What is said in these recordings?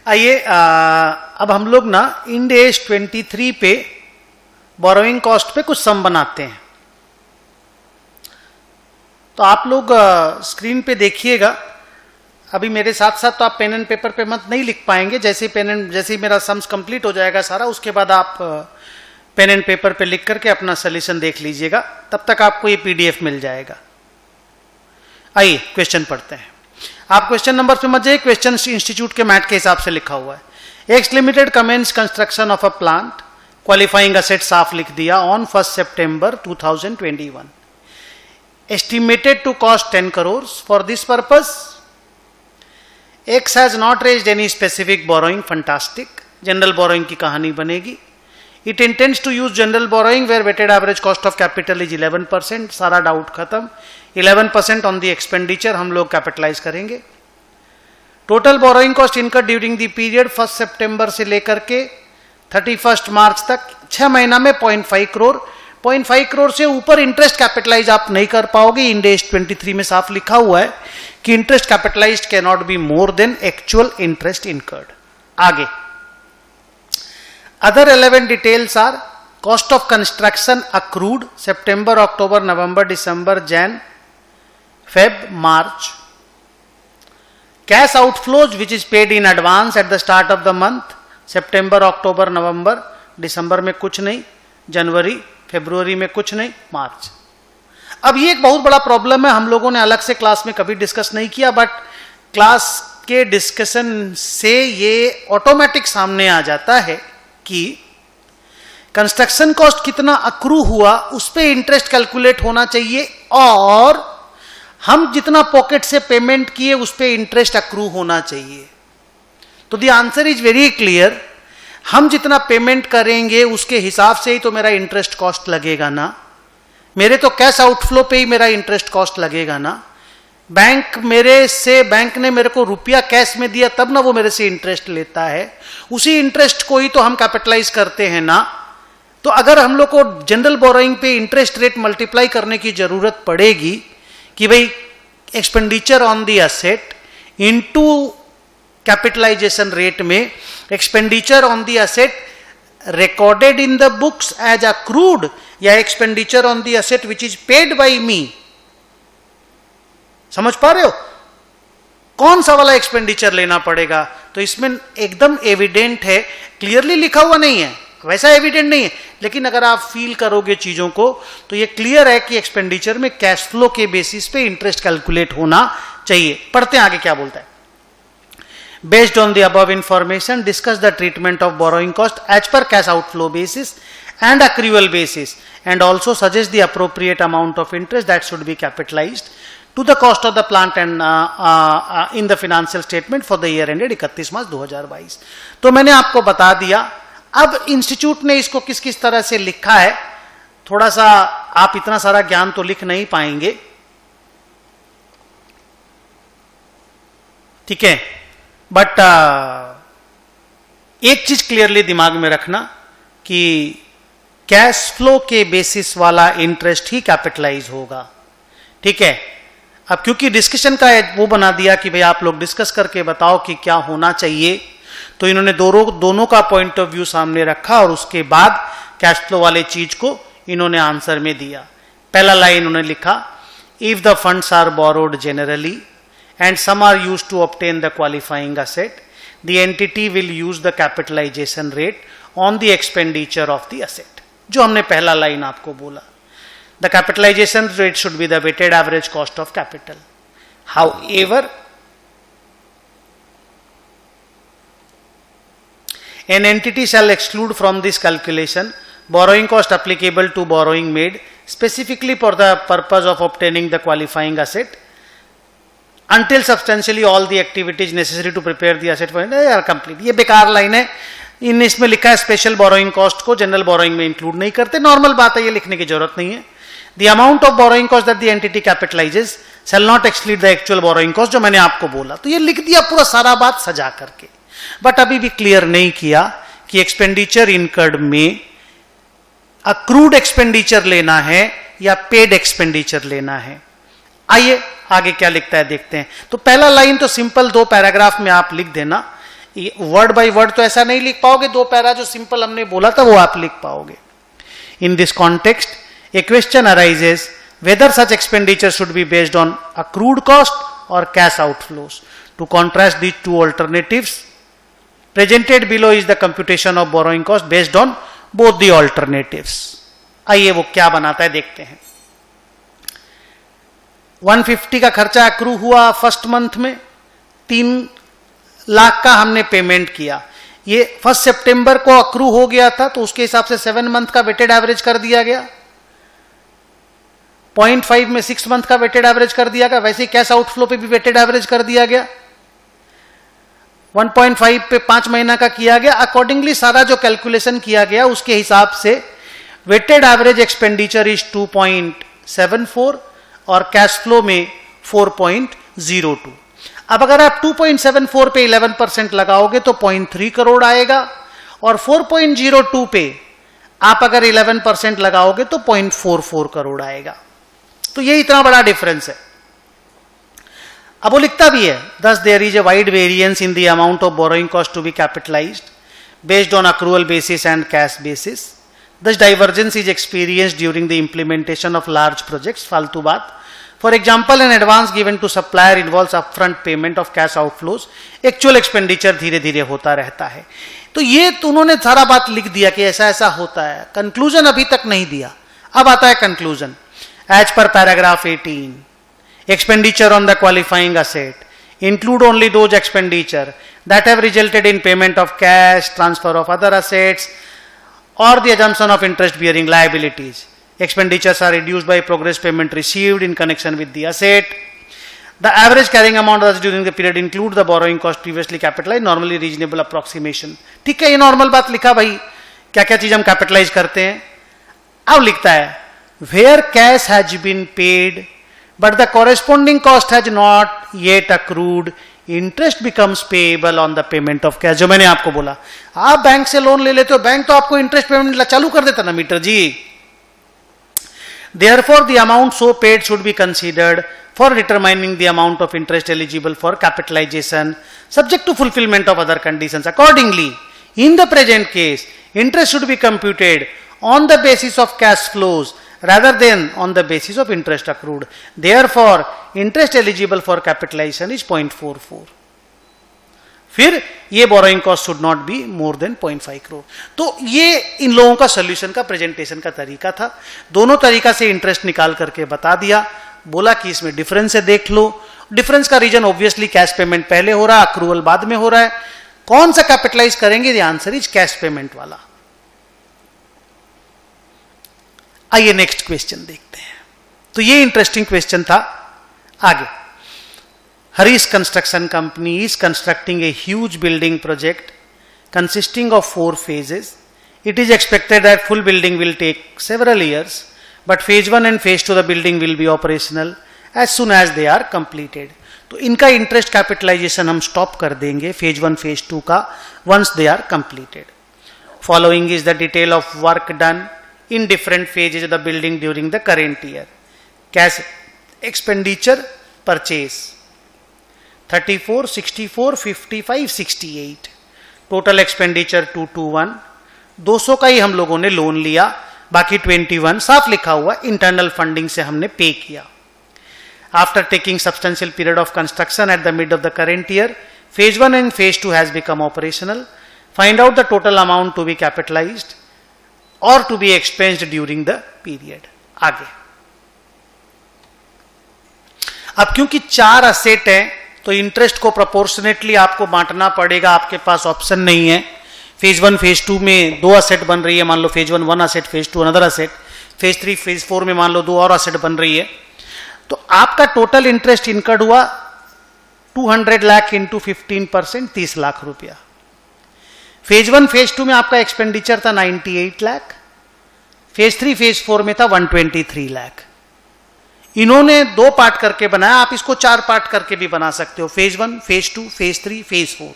आइए अब हम लोग ना इंड एज 23 पे बोरोइंग कॉस्ट पे कुछ सम बनाते हैं। तो आप लोग स्क्रीन पे देखिएगा। अभी मेरे साथ साथ तो आप पेन एंड पेपर पे मत नहीं लिख पाएंगे, जैसे ही मेरा सम्स कंप्लीट हो जाएगा सारा, उसके बाद आप पेन एंड पेपर पे लिख करके अपना सॉल्यूशन देख लीजिएगा, तब तक आपको ये पीडीएफ मिल जाएगा। आइए क्वेश्चन पढ़ते हैं। आप क्वेश्चन नंबर पे मत जाइए, क्वेश्चन इंस्टीट्यूट के मैट के हिसाब से लिखा हुआ है। X limited commence construction of a plant, qualifying asset साफ लिख दिया, ऑन 1 सितंबर 2021, estimated to cost 10 crore। For this purpose X has not raised any specific borrowing, fantastic, general borrowing की कहानी बनेगी। It intends to use general borrowing where weighted average cost of capital is 11%, सारा doubt खत्म। 11% on the expenditure हम लोग capitalise करेंगे। Total borrowing cost incur during the period 1 सितंबर से लेकर के 31 मार्च तक 6 महीना में 0.5 crore। 0.5 crore से ऊपर इंटरेस्ट कैपिटलाइज आप नहीं कर पाओगे। इंड एज 23 में साफ लिखा हुआ है कि interest capitalised can not be more than actual interest incurred. आगे other relevant details are cost of construction accrued September, October, November, December, Jan, Feb, March. Cash outflows which is paid in advance at the start of the month, सितंबर, अक्टूबर, नवंबर, दिसंबर में कुछ नहीं, जनवरी, फरवरी में कुछ नहीं, मार्च। अब ये एक बहुत बड़ा प्रॉब्लम है, हम लोगों ने अलग से क्लास में कभी डिस्कस नहीं किया, बट क्लास के डिस्कशन से ये ऑटोमेटिक सामने आ जाता है कि कंस्ट्रक्शन कॉस्ट कितना अक्रू हुआ उस पे इंटरेस्ट कैलकुलेट होना चाहिए, और हम जितना पॉकेट से पेमेंट किए उस पे इंटरेस्ट अक्रू होना चाहिए। तो the answer is very clear, हम जितना पेमेंट करेंगे उसके हिसाब से ही तो मेरा इंटरेस्ट कॉस्ट लगेगा ना। मेरे तो कैश आउटफ्लो पे ही मेरा इंटरेस्ट कॉस्ट लगेगा ना। बैंक ने मेरे को रुपया कैश में दिया तब ना वो मेरे से इंटरेस्ट लेता है, उसी इंटरेस्ट को ही तो हम कैपिटलाइज करते हैं ना। तो अगर हम लोग को जनरल बोरोइंग पे इंटरेस्ट रेट मल्टीप्लाई करने की जरूरत पड़ेगी कि भाई expenditure on the asset into capitalisation rate में expenditure on the asset recorded in the books as accrued या expenditure on the asset which is paid by me. समझ पा रहे हो कौन सा वाला एक्सपेंडिचर लेना पड़ेगा? तो इसमें एकदम एविडेंट है, क्लियरली लिखा हुआ नहीं है, वैसा एविडेंट नहीं है, लेकिन अगर आप फील करोगे चीजों को तो ये क्लियर है कि एक्सपेंडिचर में कैश फ्लो के बेसिस पे इंटरेस्ट कैलकुलेट होना चाहिए। पढ़ते हैं आगे क्या बोलता है। Based on the above information, discuss the treatment of borrowing cost as per cash outflow basis and accrual basis, and also suggest the appropriate amount of interest that should be capitalized to the cost of the plant and in the financial statement for the year ended 31 मार्च 2022। तो मैंने आपको बता दिया। अब institute ने इसको किस किस तरह से लिखा है, थोड़ा सा आप इतना सारा ज्ञान तो लिख नहीं पाएंगे, ठीक है, बट एक चीज क्लियरली दिमाग में रखना कि कैश फ्लो के बेसिस वाला इंटरेस्ट ही कैपिटलाइज होगा, ठीक है। अब क्योंकि डिस्कशन का वो बना दिया कि भाई आप लोग डिस्कस करके बताओ कि क्या होना चाहिए, तो इन्होंने दोनों का पॉइंट ऑफ व्यू सामने रखा और उसके बाद कैश फ्लो वाले चीज को इन्होंने आंसर में दिया। पहला लाइन इन्होंने लिखा, if the funds are borrowed generally and some are used to obtain the qualifying asset, the entity will use the capitalization rate on the expenditure of the asset। जो हमने पहला लाइन आपको बोला, the capitalization rate should be the weighted average cost of capital। However, an entity shall exclude from this calculation borrowing cost applicable to borrowing made specifically for the purpose of obtaining the qualifying asset until substantially all the activities necessary to prepare the asset for are complete। ये बेकार line है, इसमें लिखा है special borrowing cost को general borrowing में include नहीं करते। नॉर्मल बात है, ये लिखने की जरूरत नहीं है। The amount of borrowing cost that the entity capitalises shall not exceed the actual borrowing cost, जो मैंने आपको बोला। तो ये लिख दिया पूरा सारा बात सजा करके, बट अभी भी क्लियर नहीं किया कि एक्सपेंडिचर इनकर्ड में अक्रूड एक्सपेंडिचर लेना है या पेड एक्सपेंडिचर लेना है। आइए आगे क्या लिखता है देखते हैं। तो पहला लाइन तो सिंपल 2 पैराग्राफ में आप लिख देना, वर्ड बाय वर्ड तो ऐसा नहीं लिख पाओगे, 2 पैरा जो सिंपल हमने बोला था वो आप लिख पाओगे. In this context A question arises whether such expenditure should be based on accrued cost or cash outflows. To contrast these two alternatives, presented below is the computation of borrowing cost based on both the alternatives. आइए वो क्या बनाता है देखते हैं. 150 का खर्चा accrue हुआ फर्स्ट मंथ में, 3 लाख का हमने पेमेंट किया. ये 1 सितंबर को अक्रू हो गया था तो उसके हिसाब से 7 मंथ का वेटेड एवरेज कर दिया गया. 0.5 में 6 मंथ का वेटेड एवरेज कर दिया गया. वैसे ही कैश आउटफ्लो पे भी वेटेड एवरेज कर दिया गया. 1.5 पे 5 महीना का किया गया. अकॉर्डिंगली सारा जो कैलकुलेशन किया गया उसके हिसाब से वेटेड एवरेज एक्सपेंडिचर इज 2.74 और कैश फ्लो में 4.02. अब अगर आप 2.74 पे 11% लगाओगे तो 0.3 करोड़ आएगा और 4.02 पे आप अगर 11% लगाओगे तो 0.44 करोड़ आएगा. तो ये इतना बड़ा डिफरेंस है. अब वो लिखता भी है, thus there is a wide variance in the amount of borrowing cost to be capitalized based on accrual basis and cash basis. Thus divergence is experienced during the implementation of large projects. फालतू बात. For example, an advance given to supplier involves upfront payment of cash outflows. Actual expenditure धीरे धीरे होता रहता है. तो ये तो उन्होंने सारा बात लिख दिया कि ऐसा ऐसा होता है. कंक्लूजन अभी तक नहीं दिया. अब आता है conclusion. As per paragraph 18, expenditure on the qualifying asset include only those expenditure that have resulted in payment of cash, transfer of other assets, or the assumption of interest-bearing liabilities. Expenditures are reduced by progress payment received in connection with the asset. The average carrying amount as during the period include the borrowing cost previously capitalized. Normally reasonable approximation. ठीक है, ये normal बात लिखा भाई. क्या क्या चीज हम कैपिटलाइज करते हैं. अब लिखता है where cash has been paid but the corresponding cost has not yet accrued, interest becomes payable on the payment of cash. जो मैंने आपको बोला, आप बैंक से लोन ले लेते हो, बैंक तो आपको इंटरेस्ट पेमेंट चालू कर देता ना meter ji. Therefore the amount so paid should be considered for determining the amount of interest eligible for capitalization subject to fulfillment of other conditions. Accordingly, in the present case, interest should be computed on the basis of cash flows rather than on the basis of interest accrued. Therefore, interest eligible for capitalization is 0.44. फिर ये borrowing cost should not be more then 0.5 crore. तो ये इन लोगों का solution का presentation का तरीका था. दोनों तरीका से इंटरेस्ट निकाल करके बता दिया. बोला कि इसमें डिफरेंस है, देख लो. डिफरेंस का रीजन ऑब्वियसली कैश पेमेंट पहले हो रहा है, अक्रूवल बाद में हो रहा है. कौन सा कैपिटलाइज करेंगे? The answer is cash payment वाला. आइए नेक्स्ट क्वेश्चन देखते हैं. तो ये इंटरेस्टिंग क्वेश्चन था. आगे, Harish Construction Company is constructing a huge building project consisting of 4 phases. It is expected that full building will take several years, but phase 1 and phase 2 the building will be operational as soon as they are completed. तो इनका interest capitalisation हम stop कर देंगे phase 1 phase 2 का once they are completed. Following is the detail of work done in different phases of the building during the current year. Cash expenditure purchase 34, 64, 55, 68. Total expenditure 221. 200 का ही हम लोगों ने loan लिया, बाकी 21 साफ लिखा हुआ इंटरनल फंडिंग से हमने पे किया. After taking substantial period of construction at the mid of the current year, phase 1 and phase 2 has become operational. Find out the total amount to be capitalised और to be expensed during the period. आगे, अब क्योंकि 4 asset है तो interest को proportionately आपको बांटना पड़ेगा. आपके पास ऑप्शन नहीं है. फेज 1 फेज 2 में 2 असेट बन रही है, मान लो phase 1 asset, phase 2 another asset, phase 3 phase 4 में मान लो 2 और असेट बन रही है. तो आपका टोटल इंटरेस्ट इनकर्ड हुआ 200 लाख इंटू 15%, 30 लाख रुपया. फेज 1 फेज 2 में आपका एक्सपेंडिचर था 98 लाख. फेज 3 फेज 4 में था 123 लाख. इन्होंने 2 पार्ट करके बनाया, आप इसको 4 पार्ट करके भी बना सकते हो. Phase 1 phase 2 phase 3 phase 4.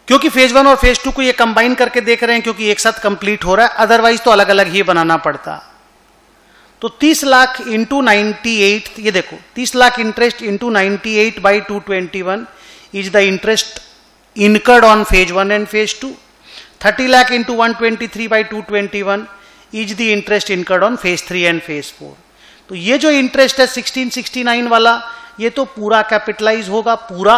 क्योंकि फेज 1 और फेज 2 को ये कंबाइन करके देख रहे हैं क्योंकि एक साथ कंप्लीट हो रहा है, अदरवाइज तो अलग अलग ही बनाना पड़ता. तो 30 लाख इंटू 98, ये देखो 30 lakh interest into 98 by 221 is the interest incurred on phase 1 and phase 2. 30 lakh into 123 by 221 is the interest incurred on phase 3 and phase 4. तो ये जो इंटरेस्ट है 1669 वाला, ये तो पूरा कैपिटलाइज होगा पूरा,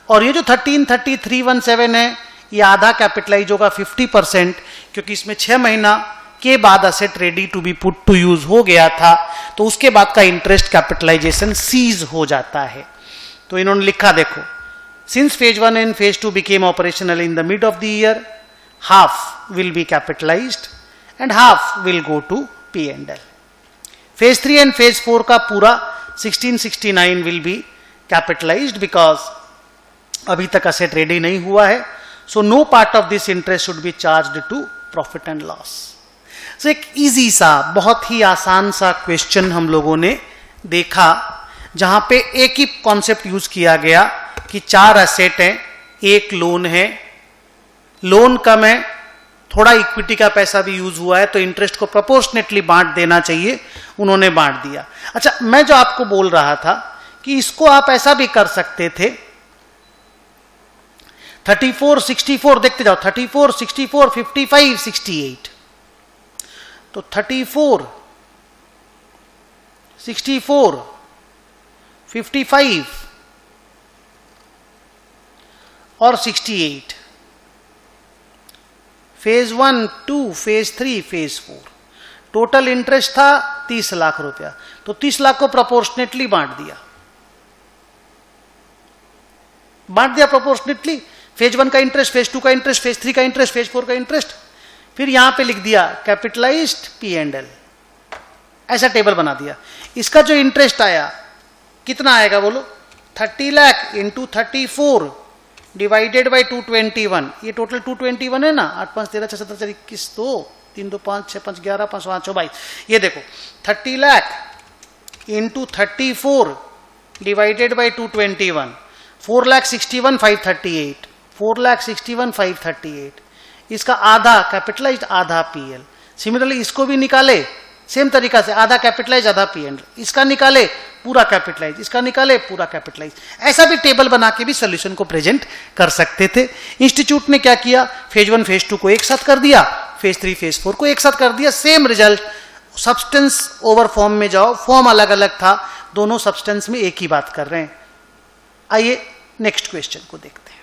और ये जो 133317 है ये आधा कैपिटलाइज होगा 50%, क्योंकि इसमें 6 महीना के बाद asset ready to be put to use हो गया था, तो उसके बाद का इंटरेस्ट कैपिटलाइजेशन सीज हो जाता है। तो इन्होंने लिखा देखो, since phase 1 and phase 2 became operational in the mid of the year, half will be capitalized and half will go to P&L. Phase 3 and phase 4 का पूरा 1669 will be capitalized because अभी तक asset ready नहीं हुआ है, so no part of this interest should be charged to profit and loss. So एक easy सा, बहुत ही आसान सा क्वेश्चन हम लोगों ने देखा, जहां पे एक ही कॉन्सेप्ट यूज किया गया कि 4 एसेट हैं, एक लोन है, लोन कम है, थोड़ा इक्विटी का पैसा भी यूज हुआ है, तो इंटरेस्ट को प्रोपोर्शनेटली बांट देना चाहिए, उन्होंने बांट दिया। अच्छा, मैं जो आपको बोल रहा था कि इसको आप ऐसा भी कर सकते थे, 34 64 देखते जाओ, 34 64 55 68, तो 34 64 55 और 68, phase 1 2 phase 3 phase 4, total interest था 30 लाख रुपया, तो 30 लाख को प्रोपोर्शनेटली बांट दिया प्रोपोर्शनेटली, फेज 1 का इंटरेस्ट, फेज 2 का इंटरेस्ट, फेज 3 का इंटरेस्ट, फेज 4 का इंटरेस्ट, फिर यहां पे लिख दिया कैपिटलाइज्ड P&L, ऐसा टेबल बना दिया। इसका जो इंटरेस्ट आया कितना आएगा बोलो, 30 लाख इंटू 34 डिवाइडेड बाई 221, ये टोटल 221 है ना, 8 5 13 6 17 21 2 3 2 5 6 5 11 5 5 22, ये देखो 30 लाख इंटू 34 डिवाइडेड बाई 221, 4,61,538, 4,61,538, इसका आधा कैपिटलाइज्ड आधा PL। सिमिलरली इसको भी निकाले सेम तरीका से, आधा कैपिटलाइज आधा P&L, इसका निकाले पूरा कैपिटलाइज, इसका निकाले पूरा कैपिटलाइज, ऐसा भी टेबल बना के भी सॉल्यूशन को प्रेजेंट कर सकते थे। इंस्टीट्यूट ने क्या किया, फेज 1 फेज 2 को एक साथ कर दिया, फेज 3 फेज 4 को एक साथ कर दिया, same result. Substance over form में जाओ, फॉर्म अलग अलग था, दोनों सब्सटेंस में एक ही बात कर रहे हैं। आइए नेक्स्ट क्वेश्चन को देखते हैं।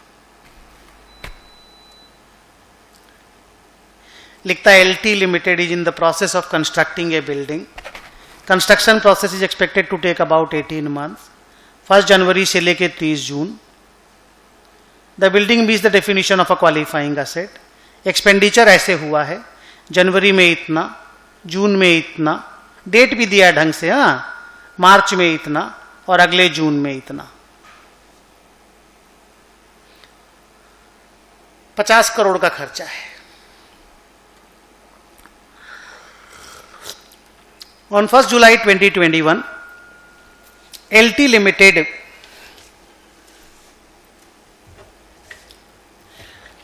लिखता है LT limited is in the process of constructing a building, construction process is expected to take about 18 months, 1 जनवरी से लेके 30 जून। The building meets the definition of a qualifying asset, expenditure ऐसे हुआ है, जनवरी में इतना, जून में इतना, डेट भी दिया ढंग से, हाँ, मार्च में इतना और अगले जून में इतना। 50 करोड़ का खर्चा है। On 1st July 2021, LT limited,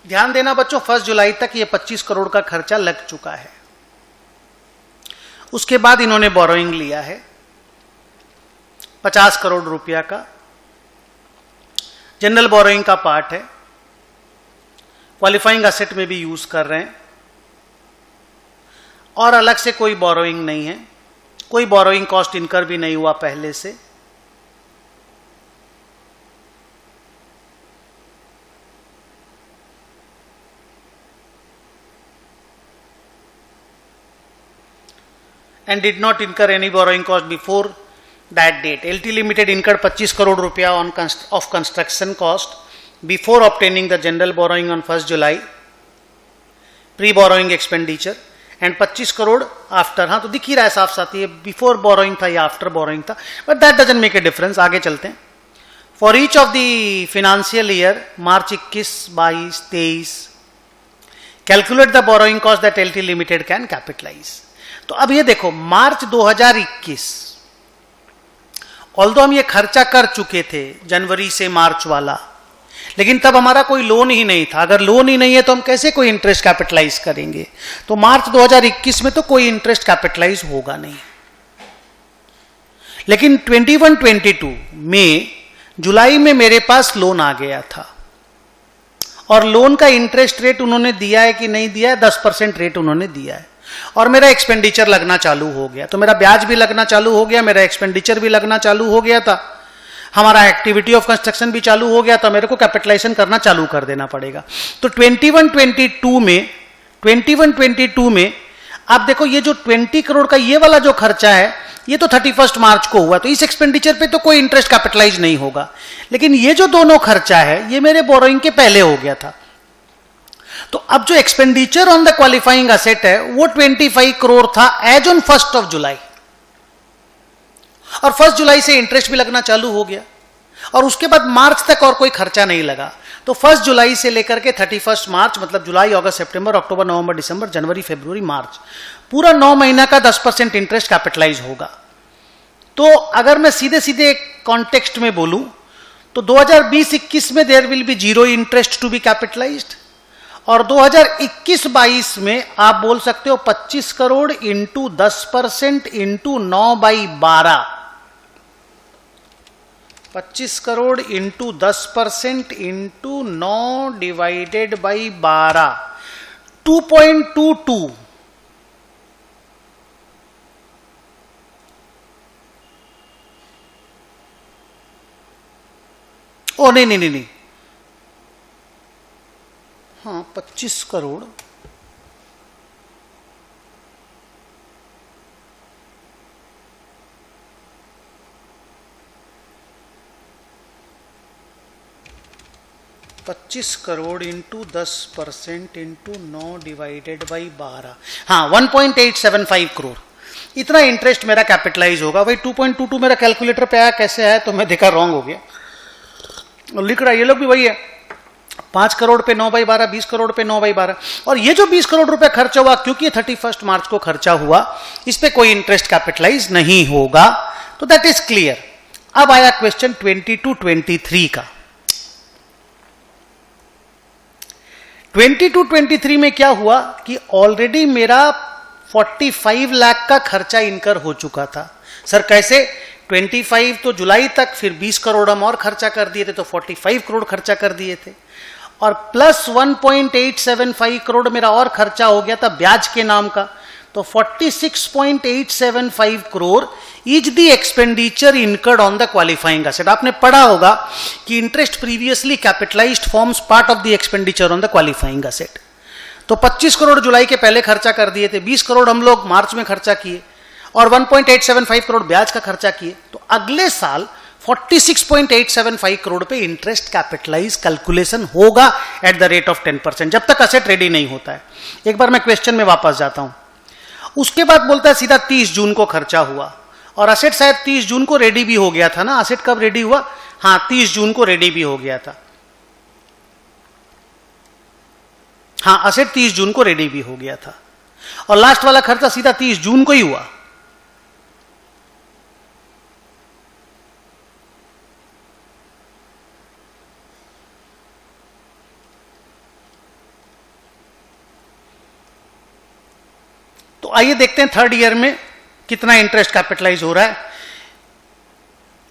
ध्यान देना बच्चों, 1 जुलाई तक ये 25 करोड़ का खर्चा लग चुका है। उसके बाद इन्होंने बोरोइंग लिया है 50 करोड़ रुपया का, जनरल बोरोइंग का पार्ट है, क्वालिफाइंग असेट में भी यूज कर रहे हैं, और अलग से कोई बोरोइंग नहीं है, कोई बोरोइंग कॉस्ट इनकर भी नहीं हुआ पहले से। and did not incur any borrowing cost before that date. LT Limited incurred 25 crore रुपया of construction cost before obtaining the general borrowing on 1st July, pre-borrowing expenditure, and 25 crore after. हाँ, तो दिख ही रहा है साफ साथ, ये बिफोर बोरोइंग था या आफ्टर बोरोइंग था, but that doesn't make a difference. आगे चलते हैं। For each of the financial year March 21, 22, 23, calculate the borrowing cost that LT limited can capitalise. तो अब ये देखो, मार्च 2021, ऑल्दो हम ये खर्चा कर चुके थे जनवरी से मार्च वाला, लेकिन तब हमारा कोई लोन ही नहीं था। अगर लोन ही नहीं है तो हम कैसे कोई इंटरेस्ट कैपिटलाइज करेंगे? तो मार्च 2021 में तो कोई इंटरेस्ट कैपिटलाइज होगा नहीं। लेकिन 21-22 में जुलाई में मेरे पास लोन आ गया था और लोन का इंटरेस्ट रेट उन्होंने दिया है कि नहीं दिया है, 10% रेट उन्होंने दिया है और मेरा एक्सपेंडिचर लगना चालू हो गया। तो मेरा ब्याज भी लगना चालू हो गया, मेरा एक्सपेंडिचर भी लगना चालू हो गया था, हमारा एक्टिविटी ऑफ कंस्ट्रक्शन भी चालू हो गया था, मेरे को कैपिटलाइजेशन करना चालू कर देना पड़ेगा। तो 21-22 में आप देखो ये जो 20 करोड़ का ये वाला जो खर्चा है ये तो 31 मार्च को हुआ, तो इस एक्सपेंडिचर पे तो कोई इंटरेस्ट कैपिटलाइज नहीं होगा। लेकिन ये जो दोनों खर्चा है ये मेरे बोरोइंग के पहले हो गया था। तो अब जो expenditure on the qualifying asset है वो 25 करोड़ था एज ऑन 1 जुलाई, और 1 जुलाई से इंटरेस्ट भी लगना चालू हो गया और उसके बाद मार्च तक और कोई खर्चा नहीं लगा। तो 1 जुलाई से लेकर के 31 मार्च मतलब जुलाई, अगस्त, सितंबर, अक्टूबर, नवंबर, दिसंबर, जनवरी, फरवरी, मार्च, पूरा 9 महीना का 10% इंटरेस्ट कैपिटलाइज होगा। तो अगर मैं सीधे सीधे कॉन्टेक्स्ट में बोलूं तो 2020-21 में there will be 0 interest to be capitalised, और 2021-22 में आप बोल सकते हो 25 crore into 10% into 9/12, 25 crore into 10% into 9 divided by 12, 2.22। ओ नहीं, हाँ 25 crore into 10% into 9 divided by 12, हाँ 1.875 करोड़ इतना इंटरेस्ट मेरा कैपिटलाइज होगा। भाई 2.22 मेरा कैलकुलेटर पे आया, कैसे आया तो मैं देखा रॉन्ग हो गया, और लिख रहा है ये लोग भी वही है, 5 करोड़ पे 9/12, 20 करोड़ पे 9/12, और ये जो 20 करोड़ रुपए खर्चा हुआ क्योंकि ये 31 मार्च को खर्चा हुआ, इस पे कोई इंटरेस्ट कैपिटलाइज नहीं होगा। तो दैट इज क्लियर। अब आया क्वेश्चन 22-23 का। 22-23 में क्या हुआ कि ऑलरेडी मेरा 45 लाख का खर्चा इनकर हो चुका था। सर कैसे? 25 तो जुलाई तक, फिर 20 करोड़ हम और खर्चा कर दिए थे, तो 45 करोड़ खर्चा कर दिए थे, और प्लस 1.875 करोड़ मेरा और खर्चा हो गया था ब्याज के नाम का। तो 46.875 crore is the expenditure incurred on the qualifying asset. आपने पढ़ा होगा कि interest previously capitalised forms part of the expenditure on the qualifying asset. तो 25 करोड़ जुलाई के पहले खर्चा कर दिए थे, 20 करोड़ हम लोग मार्च में खर्चा किए, और 1.875 करोड़ ब्याज का खर्चा किए। तो अगले साल 46.875 करोड़ पे इंटरेस्ट कैपिटलाइज कैलकुलेशन होगा एट द रेट ऑफ 10%, जब तक असेट रेडी नहीं होता है। एक बार मैं क्वेश्चन में वापस जाता हूं। उसके बाद बोलता है सीधा 30 जून को खर्चा हुआ, और असेट शायद 30 जून को रेडी भी हो गया था ना। असेट कब रेडी हुआ? हाँ 30 जून को रेडी भी हो गया था। हाँ असेट 30 जून को रेडी भी हो गया था, और लास्ट वाला खर्चा सीधा 30 जून को ही हुआ। तो आइए देखते हैं थर्ड ईयर में कितना इंटरेस्ट कैपिटलाइज हो रहा है,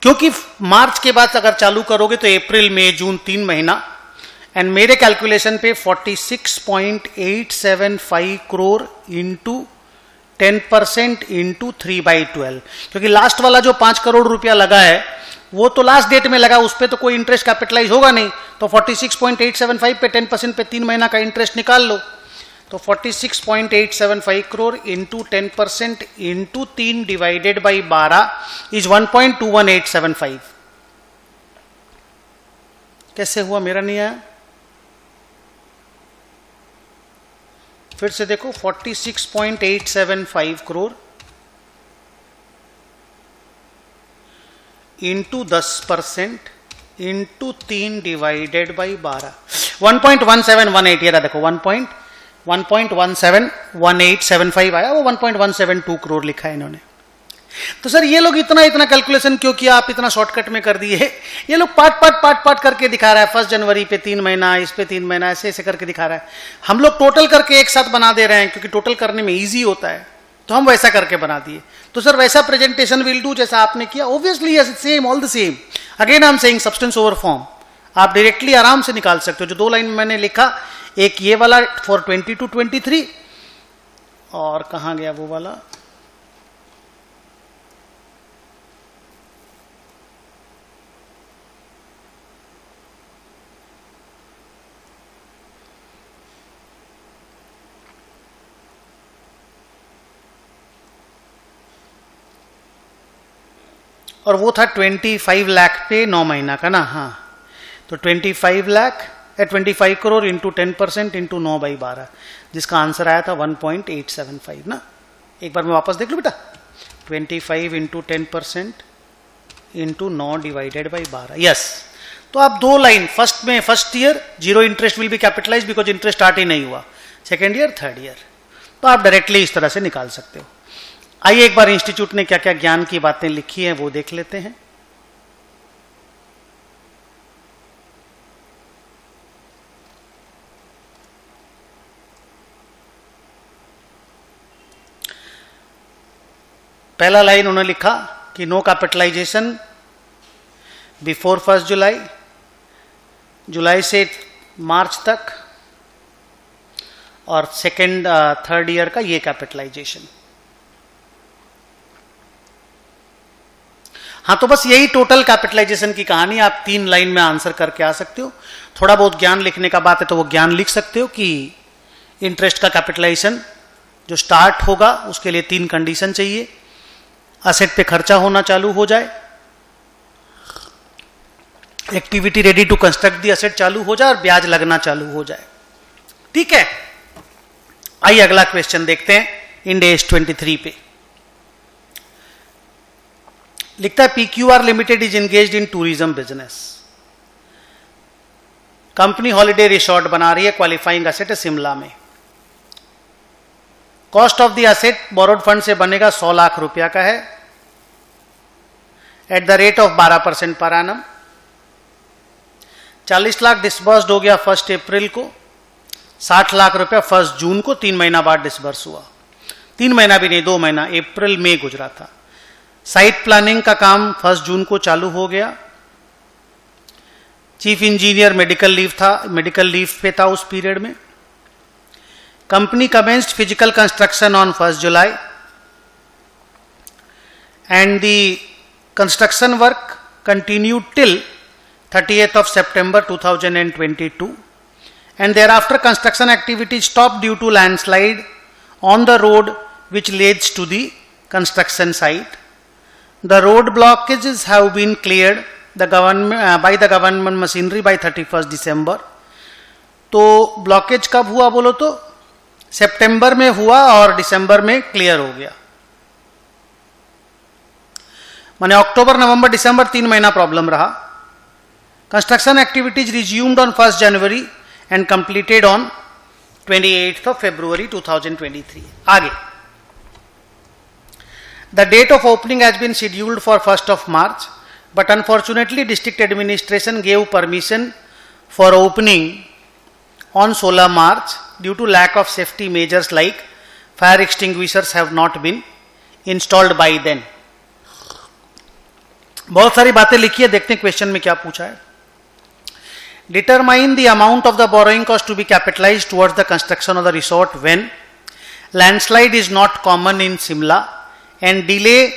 क्योंकि मार्च के बाद अगर चालू करोगे तो अप्रैल, मई, जून 3 महीना, एंड मेरे कैलकुलेशन पे 46.875 करोड़ इंटू 10% इंटू 3/12, क्योंकि लास्ट वाला जो 5 करोड़ रुपया लगा है वो तो लास्ट डेट में लगा, उस पर तो कोई इंटरेस्ट कैपिटलाइज होगा नहीं। तो 46.875 पे 10% पे 3 महीना का इंटरेस्ट निकाल लो। तो 46.875 crore into 10% into 3 divided by 12 is 1.21875। कैसे हुआ? मेरा नहीं आया, फिर से देखो 46.875 crore into 10% into 3 divided by 12, 1.1718। ये रहा देखो 1.171875 आया, वो 1.172 करोड़ लिखा है इन्होंने। तो सर ये लोग इतना कैलकुलेशन क्यों किया? आप इतना शॉर्टकट में कर दिए। ये लोग पार्ट करके दिखा रहा है, 1 जनवरी पे 3 महीना, इस पे 3 महीना, ऐसे करके दिखा रहा है। हम लोग टोटल करके एक साथ बना दे रहे हैं, क्योंकि टोटल करने में इजी होता है। तो हम वैसा करके बना दिए। तो सर वैसा प्रेजेंटेशन विल डू जैसा आपने किया, obviously yes, same, all the same. Again I am saying substance over form आप डायरेक्टली आराम से निकाल सकते हो। जो 2 लाइन मैंने लिखा, एक ये वाला फॉर 20 to 23, और कहां गया वो वाला, और वो था 25 लाख पे 9 महीना का ना। हाँ, तो 25 लाख 25 करोड़ इंटू 10% इंटू 9/12, जिसका आंसर आया था 1.875 ना। एक बार मैं वापस देख लूं बेटा, 25 into 10% into 9 divided by 12, yes. तो आप 2 लाइन, फर्स्ट में first year zero interest will be capitalise because interest start ही नहीं हुआ, सेकेंड ईयर, थर्ड ईयर, तो आप डायरेक्टली इस तरह से निकाल सकते हो। आइए एक बार इंस्टीट्यूट ने क्या क्या ज्ञान की बातें लिखी हैं वो देख लेते हैं। पहला लाइन उन्होंने लिखा कि नो कैपिटलाइजेशन बिफोर 1 जुलाई, जुलाई से मार्च तक, और सेकेंड थर्ड ईयर का ये कैपिटलाइजेशन। हाँ, तो बस यही टोटल कैपिटलाइजेशन की कहानी, आप 3 लाइन में आंसर करके आ सकते हो। थोड़ा बहुत ज्ञान लिखने का बात है तो वो ज्ञान लिख सकते हो कि इंटरेस्ट का कैपिटलाइजेशन जो स्टार्ट होगा उसके लिए 3 कंडीशन चाहिए, असेट पे खर्चा होना चालू हो जाए, activity ready to construct the asset चालू हो जाए, और ब्याज लगना चालू हो जाए। ठीक है, आइए अगला क्वेश्चन देखते हैं। इंड AS 23 पे लिखता है PQR limited is engaged in tourism business. Company holiday resort बना रही है, क्वालिफाइंग असेट है शिमला में। Cost of the asset borrowed fund से बनेगा 100 लाख रुपया का है, at the rate of 12% per annum. 40 lakh डिस्बर्स्ड हो गया 1 अप्रैल को, 60 लाख रुपया 1 जून को, 3 महीना बाद डिस्बर्स हुआ। 3 महीना भी नहीं, 2 महीना, अप्रैल में गुजरा था। साइट प्लानिंग का काम 1 जून को चालू हो गया। चीफ इंजीनियर मेडिकल लीव था, मेडिकल लीव पे था उस पीरियड में। Company commenced physical construction on 1 July and the construction work continued till 30th of September 2022 and thereafter construction activity stopped due to landslide on the road which leads to the construction site. The road blockages have been cleared by the government machinery by 31st December. तो blockage कब हुआ बोलो तो सितंबर में हुआ और दिसंबर में clear हो गया। माने अक्टूबर, नवंबर, दिसंबर 3 महीना प्रॉब्लम रहा। Construction activities resumed on 1 January and completed on 28th of February 2023. आगे The date of opening has been scheduled for 1st of March, but unfortunately district administration gave permission for opening on 16 March due to lack of safety measures like fire extinguishers have not been installed by then. बहुत सारी बातें लिखी है, देखते हैं question में क्या पूछा है। Determine the amount of the borrowing cost to be capitalized towards the construction of the resort when landslide is not common in Shimla and delay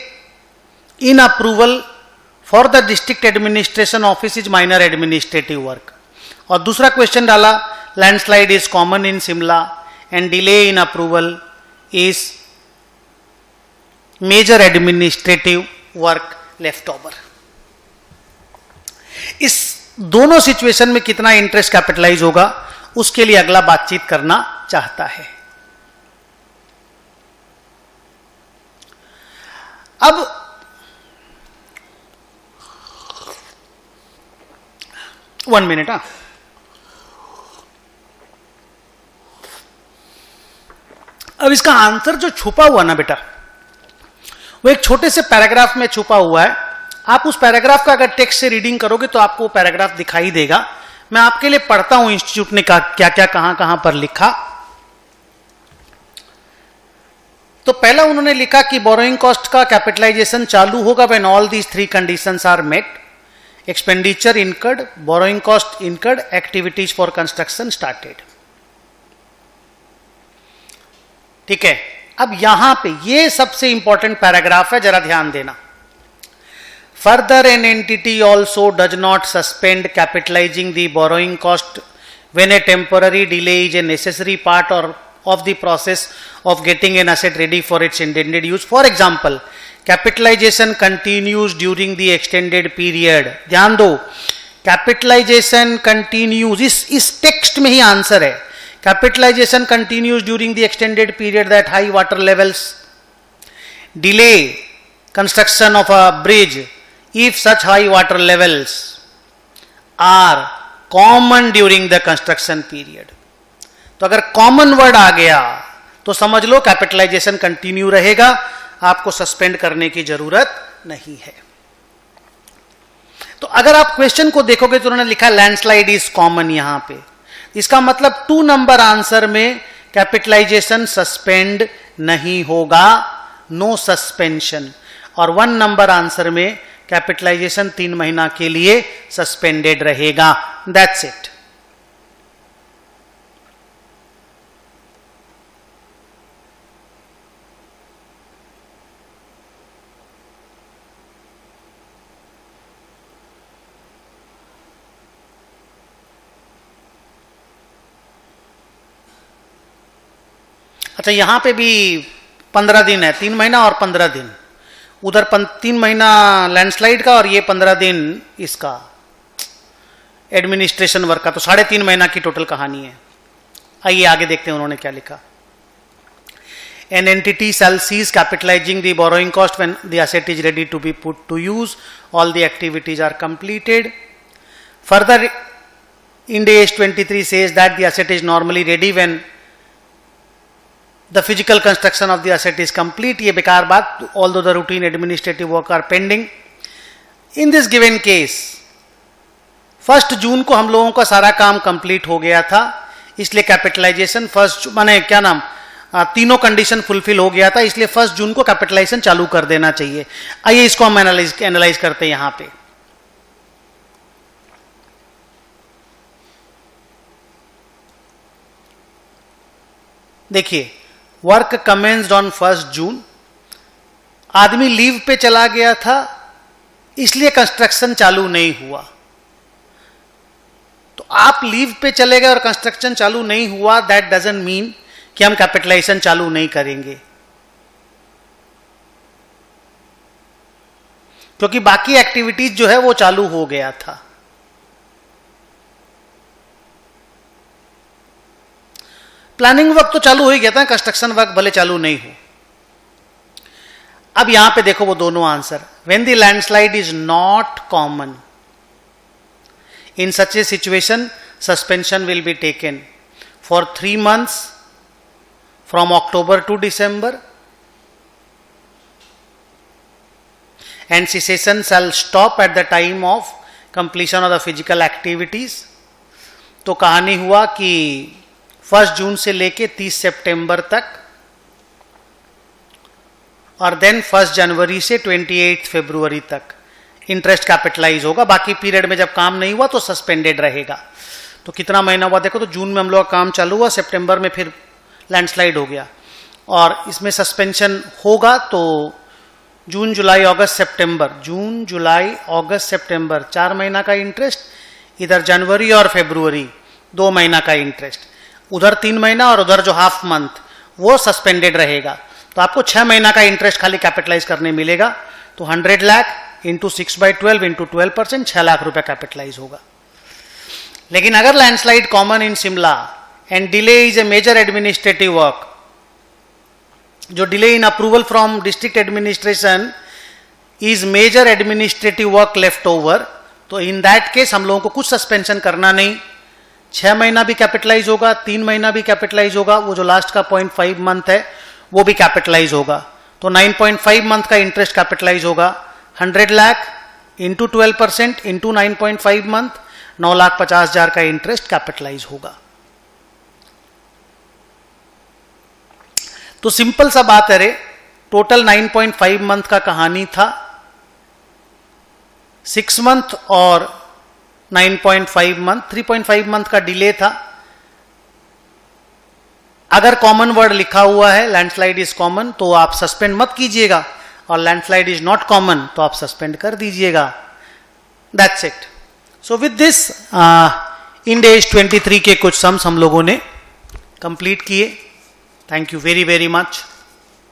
in approval for the district administration office is minor administrative work. और दूसरा question डाला landslide is common in Shimla and delay in approval is major administrative work left over. इस दोनों situation में कितना interest capitalise होगा उसके लिए अगला बातचीत करना चाहता है। अब वन मिनट, अब इसका आंसर जो छुपा हुआ ना बेटा, वो एक छोटे से पैराग्राफ में छुपा हुआ है। आप उस पैराग्राफ का अगर टेक्स्ट से रीडिंग करोगे तो आपको वो पैराग्राफ दिखाई देगा। मैं आपके लिए पढ़ता हूं इंस्टीट्यूट ने क्या क्या कहां कहां पर लिखा। तो पहला उन्होंने लिखा कि बोरोइंग कॉस्ट का कैपिटलाइजेशन चालू होगा when all these three conditions are met, expenditure incurred, borrowing cost incurred, activities for construction started. ठीक है, अब यहां पे ये सबसे इंपॉर्टेंट पैराग्राफ है, जरा ध्यान देना। Further an entity also does not suspend capitalising the borrowing cost when a temporary delay is a necessary part or of the process of getting an asset ready for its intended use. For example, capitalization continues during the extended period. ध्यान दो, capitalization continues, इस text में ही answer है। Capitalization continues during the extended period that high water levels delay construction of a bridge if such high water levels are common during the construction period. तो अगर common word आ गया तो समझ लो capitalisation continue रहेगा, आपको suspend करने की जरूरत नहीं है। तो अगर आप क्वेश्चन को देखोगे तो उन्होंने लिखा लैंडस्लाइड इज कॉमन यहां पे, इसका मतलब 2 नंबर आंसर में कैपिटलाइजेशन सस्पेंड नहीं होगा, नो सस्पेंशन, और 1 नंबर आंसर में कैपिटलाइजेशन 3 महीना के लिए सस्पेंडेड रहेगा। That's it. अच्छा, यहां पे भी 15 दिन है, 3 महीना और 15 दिन, उधर 3 महीना लैंडस्लाइड का और ये 15 दिन इसका एडमिनिस्ट्रेशन वर्क का, तो 3.5 महीना की टोटल कहानी है। आइए आगे देखते हैं उन्होंने क्या लिखा। An entity shall cease capitalising the borrowing cost when the asset is ready to be put to use, all the activities are completed. Further Ind AS 23 says that the asset is normally ready when the physical construction of the asset is complete. ये बेकार बात, although the routine administrative work are pending. In this given case 1 जून को हम लोगों का सारा काम complete हो गया था, इसलिए कैपिटलाइजेशन माने क्या नाम, तीनों कंडीशन फुलफिल हो गया था, इसलिए 1 जून को कैपिटलाइजेशन चालू कर देना चाहिए। आइए इसको हम एनालाइज करते हैं। यहां पे देखिए, वर्क कमेंस्ड ऑन 1 जून, आदमी लीव पे चला गया था इसलिए कंस्ट्रक्शन चालू नहीं हुआ। तो आप लीव पे चले गए और कंस्ट्रक्शन चालू नहीं हुआ, दैट डजंट मीन कि हम कैपिटलाइजेशन चालू नहीं करेंगे, क्योंकि बाकी एक्टिविटीज जो है वो चालू हो गया था। प्लानिंग वर्क तो चालू हो ही गया था, कंस्ट्रक्शन वर्क भले चालू नहीं हो। अब यहां पे देखो वो दोनों answer, when the landslide is not common, in such A situation suspension will be taken for 3 months from October to December and cessation shall stop at the time of completion of the physical activities। तो कहानी हुआ कि 1 जून से लेके 30 सितंबर तक, और then 1 जनवरी से 28 फरवरी तक इंटरेस्ट कैपिटलाइज होगा। बाकी पीरियड में जब काम नहीं हुआ तो सस्पेंडेड रहेगा। तो कितना महीना हुआ देखो, तो जून में हम लोग का काम चालू हुआ, सितंबर में फिर लैंडस्लाइड हो गया, और इसमें सस्पेंशन होगा। तो जून जुलाई अगस्त सितंबर, जून जुलाई अगस्त सितंबर 4 महीना का इंटरेस्ट, इधर जनवरी और फरवरी 2 महीना का इंटरेस्ट, उधर 3 महीना और उधर जो हाफ मंथ वो सस्पेंडेड रहेगा। तो आपको 6 महीना का इंटरेस्ट खाली कैपिटलाइज करने मिलेगा। तो 100 लाख इंटू 6/12 इंटू 12%, 6 लाख रुपया कैपिटलाइज होगा। लेकिन अगर landslide common in Shimla and delay is a major administrative work, जो delay in approval from district administration is major administrative work left over, तो इन दैट केस हम लोगों को कुछ सस्पेंशन करना नहीं, 6 महीना भी कैपिटलाइज होगा, 3 महीना भी कैपिटलाइज होगा, वो जो लास्ट का 0.5 मंथ है वो भी कैपिटलाइज होगा। तो 9.5 मंथ का इंटरेस्ट कैपिटलाइज होगा। 100 लाख इंटू 12% इंटू 9.5 मंथ, 9,50,000 का इंटरेस्ट कैपिटलाइज होगा। तो सिंपल सा बात है रे, टोटल 9.5 मंथ का कहानी था, 6 मंथ और 9.5 मंथ, 3.5 मंथ का डिले था। अगर कॉमन वर्ड लिखा हुआ है लैंडस्लाइड इज कॉमन तो आप सस्पेंड मत कीजिएगा, और लैंडस्लाइड इज नॉट कॉमन तो आप सस्पेंड कर दीजिएगा। That's it. So with this Ind AS 23 के कुछ सम्स हम लोगों ने कंप्लीट किए। Thank you very very much.